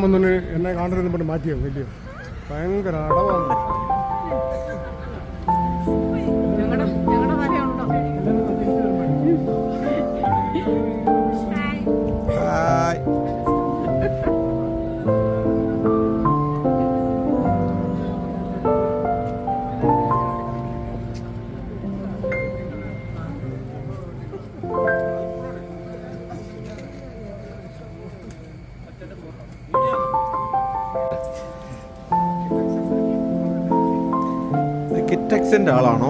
ഒന്നിന് എന്നെ കാണരുതെന്ന് പറഞ്ഞ് മാറ്റിയോ വലിയ ഭയങ്കര അടവാണ്. കിറ്റക്സിന്റെ ആളാണോ?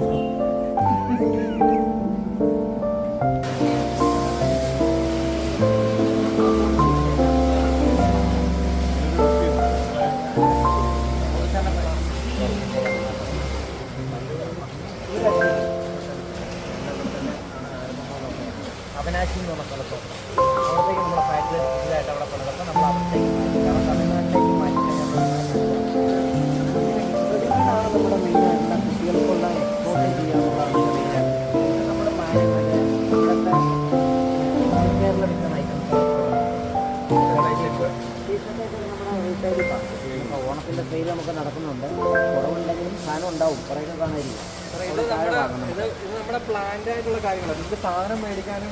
അവനാശി എന്ന് പറഞ്ഞ സ്ഥലത്തോട്ട് അവിടത്തേക്ക് നമ്മുടെ ഫാക്ടറി പുതിയതായിട്ട് അവിടെ പണിതപ്പോൾ നമ്മൾ അവിടത്തേക്ക് കാരണം തമിഴ്നാട്ടിലേക്ക് മാറ്റിക്കഴിഞ്ഞാൽ നമ്മുടെ മെയിനായിട്ടുള്ള കുട്ടികൾക്കുള്ള എക്സ്പോർട്ട് ചെയ്യാനുള്ളതാണ് നമ്മുടെ ഇവിടുത്തെ കേരള വിൽക്കുന്ന ഐറ്റംസ് ഓണത്തിൻ്റെ സെയിൽ നമുക്ക് നടക്കുന്നുണ്ട്. കുറവുണ്ടെങ്കിലും സാധനം ഉണ്ടാവും, കുറേയൊക്കെ കാണാതിരിക്കും. ഇത് നമ്മുടെ പ്ലാന്റ് ആയിട്ടുള്ള കാര്യങ്ങളാണ്. നമുക്ക് സാധനം മേടിക്കാനും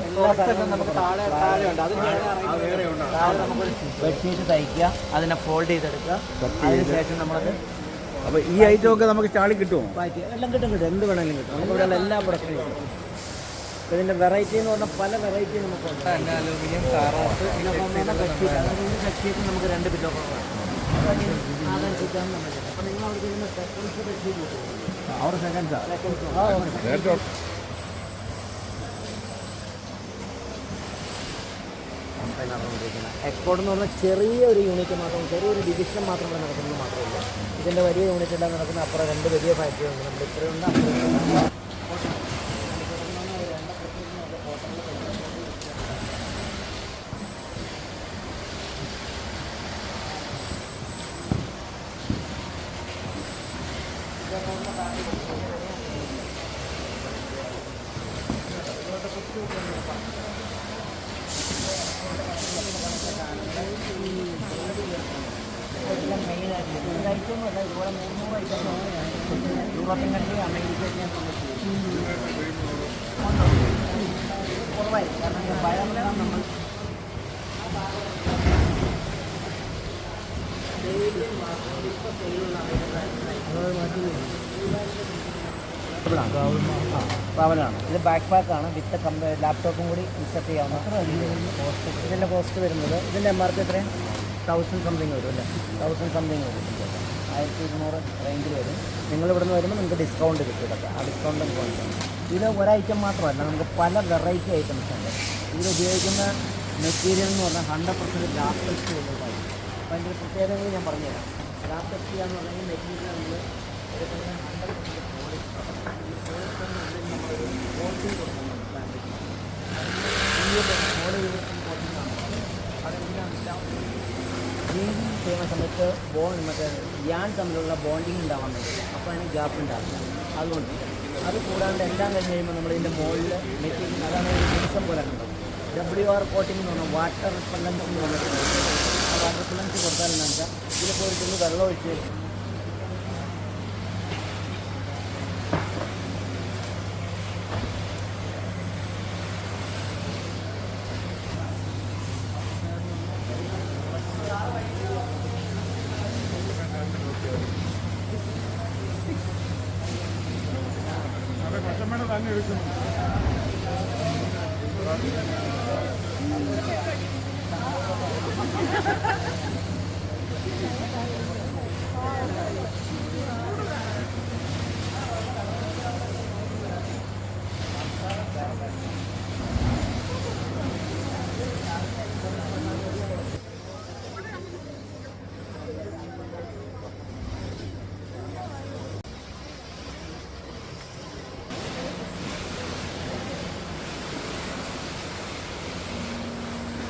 നമുക്ക് താഴെ ഉണ്ട്. നമുക്കൊരു ബെഡ്ഷീറ്റ് തയ്ക്കുക, അതിനെ ഫോൾഡ് ചെയ്തെടുക്കുക, അതിനുശേഷം നമ്മളത്. അപ്പോൾ ഈ ഐറ്റം ഒക്കെ നമുക്ക് സ്റ്റാളിൽ കിട്ടുമോ? എല്ലാം കിട്ടും, എന്ത് വേണമെങ്കിലും കിട്ടും. നമുക്ക് ഇവിടെയുള്ള എല്ലാ പ്രൊഡക്റ്റും കിട്ടും. ഇതിൻ്റെ വെറൈറ്റി എന്ന് പറഞ്ഞാൽ പല വെറൈറ്റി നമുക്കുണ്ട്. അലൂമിനിയം കാറാസ് ബെഡ്ഷീറ്റ് നമുക്ക് 2 കിലോ അതനുസരിച്ചാണ് നമ്മൾ കിട്ടും. അപ്പോൾ നിങ്ങൾ അവിടെ ചെയ്യുന്ന സെക്കൻഡ്സ് ബെഡ്ഷീറ്റ് കിട്ടും. അവിടെ സെക്കൻഡ്സാ? എക്സ്പോർട്ട് എന്ന് പറഞ്ഞാൽ ചെറിയൊരു യൂണിറ്റ് മാത്രം, ചെറിയൊരു ഡിവിഷൻ മാത്രം ഇവിടെ നടക്കുന്നത് മാത്രമല്ല. ഇതിൻ്റെ വലിയ യൂണിറ്റ് എല്ലാം നടക്കുന്ന അപ്പുറം 2 വലിയ ഫാക്ടറി ഉണ്ട്. നമ്മൾ ഇത്രയുണ്ട് അപ്പുറം. ഐറ്റമല്ല, ഇതുപോലെ 300 ഐറ്റം യൂറോപ്യൻ കൺട്രി, അമേരിക്കയൊക്കെ കുറവായി. കാരണം ഭയങ്കരം നമ്മൾ പാവലാണ്. ഇത് ബാക്ക് പാക്കാണ് വിത്ത് ലാപ്ടോപ്പും കൂടി ഇൻസെർട്ട് ചെയ്യാവുന്ന. ഇതിൻ്റെ കോസ്റ്റ് വരുന്നത്, ഇതിൻ്റെ MRP എത്രയാണ്? 1000 സംതിങ് വരും അല്ലേ? 1000 സംതിങ് വരും. 1200 റേഞ്ചിൽ വരും. നിങ്ങളിവിടെ നിന്ന് വരുമ്പോൾ നിങ്ങൾക്ക് ഡിസ്കൗണ്ട് കിട്ടും. ഇതൊക്കെ ആ ഡിസ്കൗണ്ടും പോയിന്റ്. ഇത് ഒരൈറ്റം മാത്രമല്ല, നമുക്ക് പല വെറൈറ്റി ഐറ്റംസ് ഉണ്ട്. ഇതിൽ ഉപയോഗിക്കുന്ന മെറ്റീരിയൽ എന്ന് പറഞ്ഞാൽ 100% ഗ്ലാസ് ടെസ്റ്റ് ചെയ്യുന്നതായിരിക്കും. അപ്പോൾ അതിൻ്റെ പ്രത്യേകതകൾ ഞാൻ പറഞ്ഞുതരാം. ഗ്ലാസ് ടെസ്റ്റ് ചെയ്യാന്ന് പറഞ്ഞാൽ മെറ്റീരിയൽ നമ്മൾ എടുക്കുന്ന 100% കോട്ടിങ് കൊടുക്കുന്നുണ്ട്. ബീഡിങ് ചെയ്യുന്ന സമയത്ത് മറ്റേ യാൻ തമ്മിലുള്ള ബോണ്ടിങ് ഉണ്ടാവാൻ വേണ്ടി, അപ്പോൾ അതിന് ഗ്യാപ്പ് ഉണ്ടാവില്ല. അതുകൊണ്ട് അത് കൂടാണ്ട് എല്ലാം കഴിഞ്ഞ് കഴിയുമ്പോൾ നമ്മളിതിൻ്റെ മുകളിൽ മെറ്റീരിയൽ, അതാണ് ഒരു ദിവസം പോലെ ഉണ്ടാവും. WR കോട്ടിംഗ് എന്ന് പറഞ്ഞാൽ വാട്ടർ റിപ്പല്ലൻസ് എന്ന് പറഞ്ഞിട്ടുണ്ട്. ആ വാട്ടർ റിപ്പല്ലൻസ് കൊടുത്താൽ എന്താ വെച്ചാൽ ഇതിലിപ്പോൾ ഒരു തുള്ളി വെള്ളം ഒഴിച്ച് തന്നെ എടുക്കുന്നു.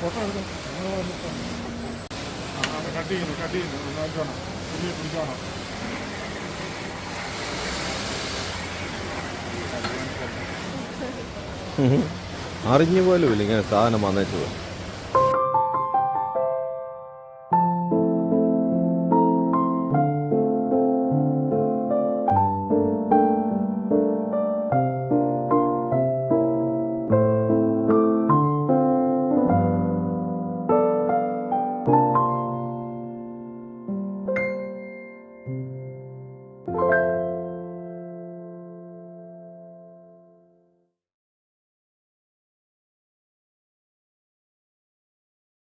ഫോട്ടോ എടുക്കും. കട്ട് ചെയ്യുന്നു നന്നായിക്കണം, പുള്ളിയെ പിടിക്കണം. അറിഞ്ഞു പോലും ഇല്ല ഇങ്ങനെ സാധനം വന്നേച്ചത്.